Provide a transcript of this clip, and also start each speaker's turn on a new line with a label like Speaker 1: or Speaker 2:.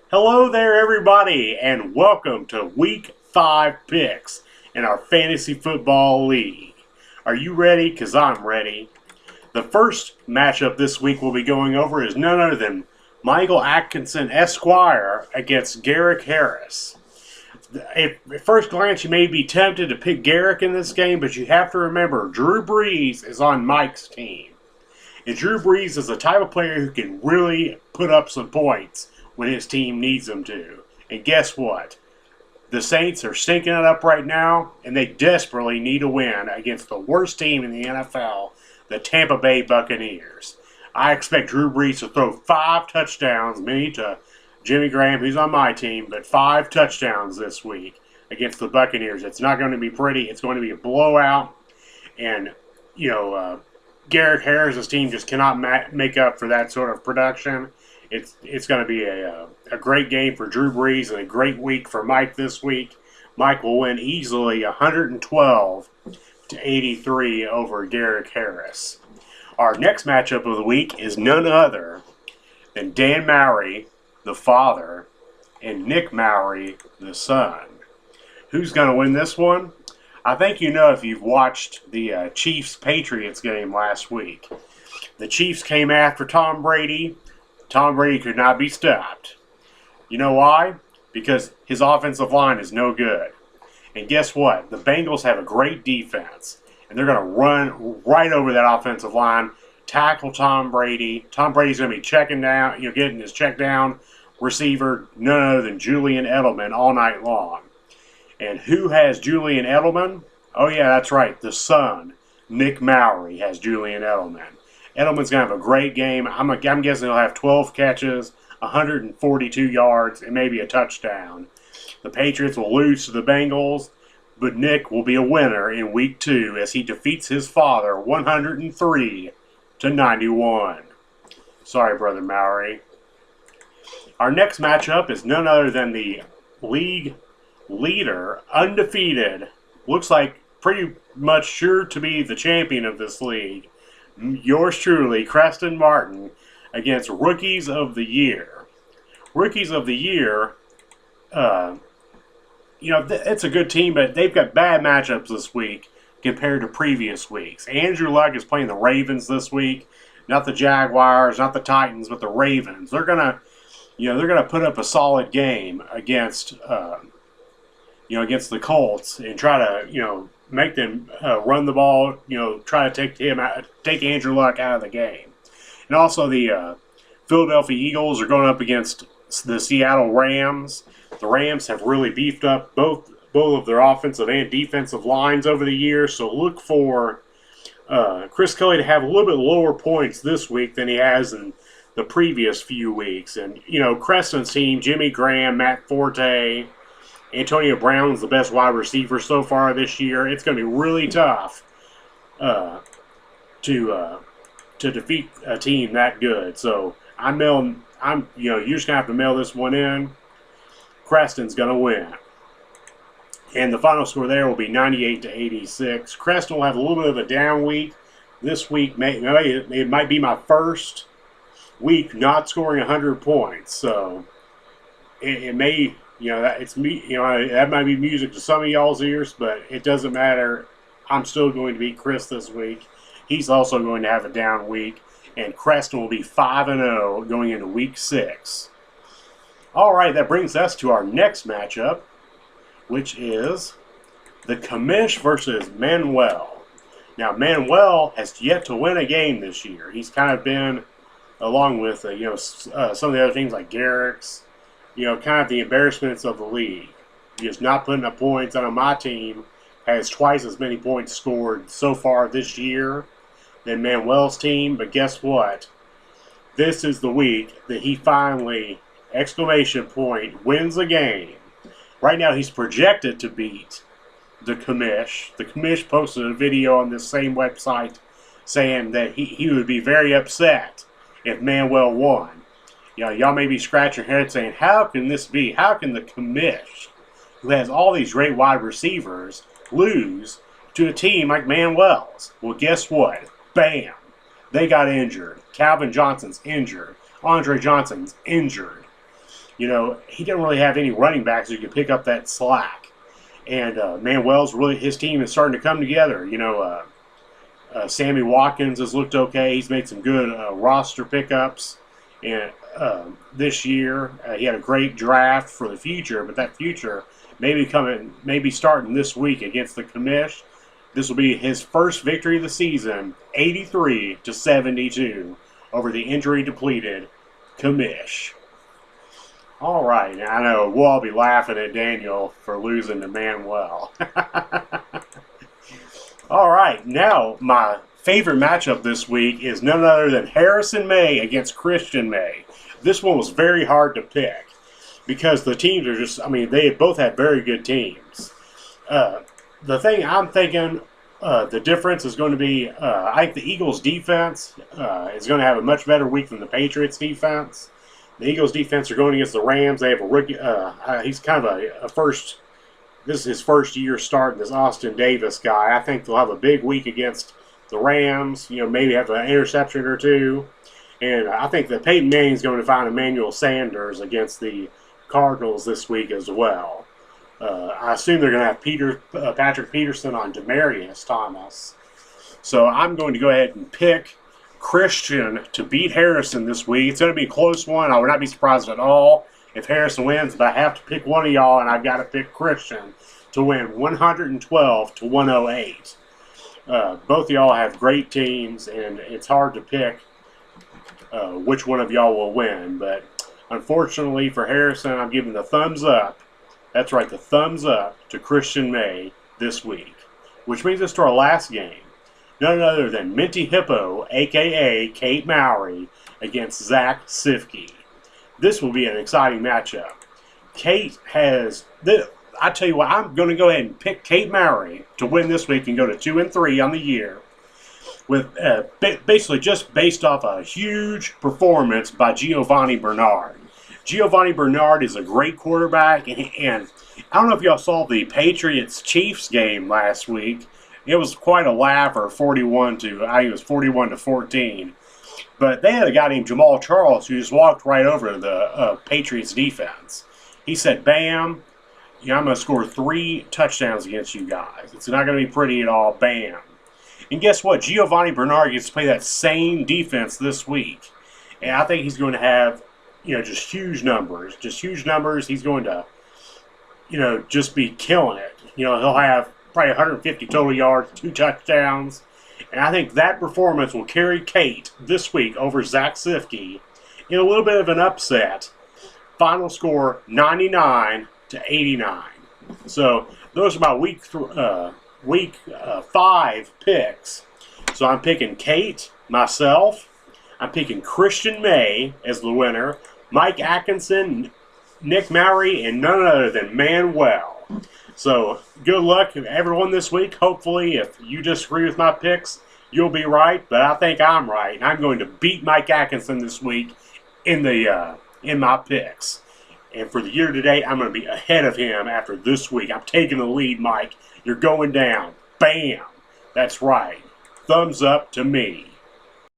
Speaker 1: Hello there, everybody, and welcome to Week 5 picks in our Fantasy Football League. Are you ready? Because I'm ready. The first matchup this week we'll be going over is none other than Michael Atkinson Esquire against Garrek Harris. At first glance, you may be tempted to pick Garrek in this game, but you have to remember Drew Brees is on Mike's team. And Drew Brees is the type of player who can really put up some points when his team needs them to. And guess what? The Saints are stinking it up right now, and they desperately need a win against the worst team in the NFL, the Tampa Bay Buccaneers. I expect Drew Brees to throw 5 touchdowns, me to Jimmy Graham, who's on my team, but 5 touchdowns this week against the Buccaneers. It's not going to be pretty. It's going to be a blowout. And, Garrek Harris' team just cannot make up for that sort of production. It's going to be a great game for Drew Brees and a great week for Mike this week. Mike will win easily 112-83 over Garrek Harris. Our next matchup of the week is none other than Dan Mowry, the father, and Nick Mowry, the son. Who's going to win this one? I think you know if you've watched the Chiefs-Patriots game last week. The Chiefs came after Tom Brady. Tom Brady could not be stopped. You know why? Because his offensive line is no good. And guess what? The Bengals have a great defense. And they're going to run right over that offensive line, tackle Tom Brady. Tom Brady's going to be checking down, getting his check down receiver, none other than Julian Edelman all night long. And who has Julian Edelman? Oh, yeah, that's right. The son, Nick Mowry, has Julian Edelman. Edelman's going to have a great game. I'm guessing he'll have 12 catches, 142 yards, and maybe a touchdown. The Patriots will lose to the Bengals, but Nick will be a winner in Week 2 as he defeats his father 103-91. Sorry, Brother Mowry. Our next matchup is none other than the league leader, undefeated, looks like pretty much sure to be the champion of this league. Yours truly, Creston Martin, against Rookies of the Year. Rookies of the Year, it's a good team, but they've got bad matchups this week compared to previous weeks. Andrew Luck is playing the Ravens this week, not the Jaguars, not the Titans, but the Ravens. They're gonna put up a solid game against the Colts and try to, make them run the ball, try to take Andrew Luck out of the game. And also the Philadelphia Eagles are going up against the Seattle Rams. The Rams have really beefed up both of their offensive and defensive lines over the years, so look for Chris Kelly to have a little bit lower points this week than he has in the previous few weeks. And, Creston's team, Jimmy Graham, Matt Forte, Antonio Brown's the best wide receiver so far this year. It's going to be really tough to defeat a team that good. So you're just gonna have to mail this one in. Creston's gonna win, and the final score there will be 98-86. Creston will have a little bit of a down week this week. It might be my first week not scoring 100 points, so it may. That might be music to some of y'all's ears, but it doesn't matter. I'm still going to beat Chris this week. He's also going to have a down week, and Creston will be 5-0 going into Week 6. All right, that brings us to our next matchup, which is the Commish versus Manuel. Now, Manuel has yet to win a game this year. He's kind of been, along with some of the other things like Garrek's, kind of the embarrassments of the league. He is not putting up points. I know my team has twice as many points scored so far this year than Manuel's team, but guess what? This is the week that he finally, ! Wins a game. Right now he's projected to beat the Commish. The Commish posted a video on this same website saying that he would be very upset if Manuel won. Y'all may be scratching your head saying, how can this be? How can the Commish, who has all these great wide receivers, lose to a team like Manuel's? Well, guess what? Bam! They got injured. Calvin Johnson's injured. Andre Johnson's injured. You know, he didn't really have any running backs who could pick up that slack. And Manuel's really, his team is starting to come together. You know, Sammy Watkins has looked okay. He's made some good roster pickups. And this year, he had a great draft for the future, but that future maybe starting this week against the Commish. This will be his first victory of the season, 83-72 over the injury-depleted Commish. All right, I know we'll all be laughing at Daniel for losing to Manuel. All right, now my favorite matchup this week is none other than Harrison May against Christian May. This one was very hard to pick because the teams are just, I mean, they both have very good teams. The thing I'm thinking, the difference is going to be, I think the Eagles' defense is going to have a much better week than the Patriots' defense. The Eagles' defense are going against the Rams. They have a rookie. He's kind of a first. This is his first year starting, this Austin Davis guy. I think they'll have a big week against the Rams. You know, maybe have an interception or two. And I think that Peyton Manning's going to find Emmanuel Sanders against the Cardinals this week as well. I assume they're going to have Patrick Peterson on Demaryius Thomas. So I'm going to go ahead and pick Christian to beat Harrison this week. It's going to be a close one. I would not be surprised at all if Harrison wins, but I have to pick one of y'all, and I've got to pick Christian to win 112-108. Both of y'all have great teams, and it's hard to pick which one of y'all will win. But unfortunately for Harrison, I'm giving the thumbs up. That's right, the thumbs up to Christian May this week, which brings us to our last game. None other than Minty Hippo, a.k.a. Kate Mowry, against Zach Sifke. This will be an exciting matchup. Kate has, I tell you what, I'm going to go ahead and pick Kate Mowry to win this week and go to 2-3 on the year, with basically just based off a huge performance by Giovanni Bernard. Giovanni Bernard is a great quarterback, and I don't know if y'all saw the Patriots-Chiefs game last week. It was quite a laugher, 41-14. But they had a guy named Jamal Charles who just walked right over the Patriots defense. He said, bam, you know, I'm going to score 3 touchdowns against you guys. It's not going to be pretty at all, bam. And guess what? Giovanni Bernard gets to play that same defense this week. And I think he's going to have, you know, just huge numbers. Just huge numbers. He's going to, you know, just be killing it. You know, he'll have probably 150 total yards, 2 touchdowns. And I think that performance will carry Kate this week over Zach Sifke in a little bit of an upset. Final score 99-89. So those are my week 5 picks. So I'm picking Kate, myself. I'm picking Christian May as the winner. Mike Atkinson, Nick Mowry, and none other than Manuel. So good luck to everyone this week. Hopefully, if you disagree with my picks, you'll be right. But I think I'm right. I'm going to beat Mike Atkinson this week in my picks. And for the year to date, I'm going to be ahead of him after this week. I'm taking the lead, Mike. You're going down. Bam. That's right. Thumbs up to me.